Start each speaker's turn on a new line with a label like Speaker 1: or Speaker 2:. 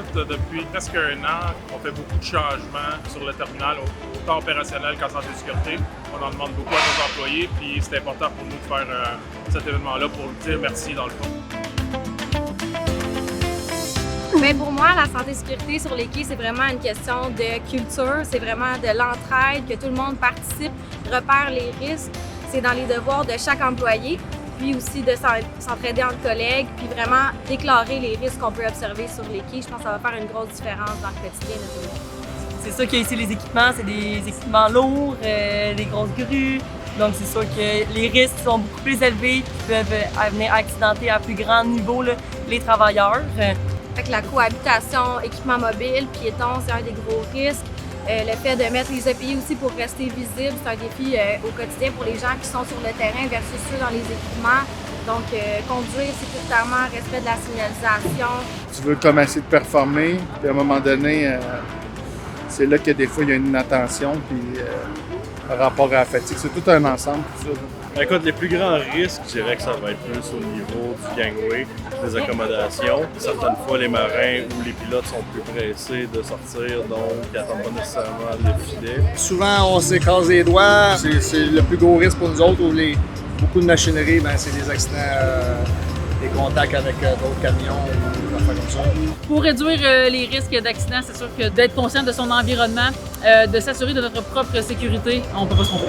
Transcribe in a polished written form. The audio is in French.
Speaker 1: Écoute, depuis presque un an, on fait beaucoup de changements sur le terminal, autant opérationnel qu'en santé et sécurité. On en demande beaucoup à nos employés, puis c'est important pour nous de faire cet événement-là pour dire merci dans le fond.
Speaker 2: Bien, pour moi, la santé et sécurité sur les quais, c'est vraiment une question de culture, c'est vraiment de l'entraide, que tout le monde participe, repère les risques. C'est dans les devoirs de chaque employé, puis aussi de s'entraider entre collègues, puis vraiment déclarer les risques qu'on peut observer sur les quais. Je pense que ça va faire une grosse différence dans le quotidien de tout le monde.
Speaker 3: C'est sûr qu'il y a ici les équipements, c'est des équipements lourds, des grosses grues. Donc c'est sûr que les risques sont beaucoup plus élevés et peuvent venir accidenter à plus grand niveau là, les travailleurs.
Speaker 2: Fait que la cohabitation, équipement mobile, piétons, c'est un des gros risques. Le fait de mettre les EPI aussi pour rester visible, c'est un défi au quotidien pour les gens qui sont sur le terrain versus ceux dans les équipements. Donc, conduire sécuritairement, respect de la signalisation.
Speaker 4: Tu veux comme essayer de performer, puis à un moment donné, c'est là que des fois il y a une inattention, puis par rapport à la fatigue, c'est tout un ensemble. Tout ça.
Speaker 5: Écoute, les plus grands risques, je dirais que ça va être plus au niveau du gangway, des accommodations. Certaines fois, les marins ou les pilotes sont plus pressés de sortir, donc ils n'attendent pas nécessairement le filet.
Speaker 6: Souvent, on s'écrase les doigts. C'est le plus gros risque pour nous autres. Beaucoup de machinerie, c'est des accidents, des contacts avec d'autres camions, des affaires comme ça.
Speaker 7: Pour réduire les risques d'accident, c'est sûr que d'être conscient de son environnement, de s'assurer de notre propre sécurité, on ne peut pas se tromper.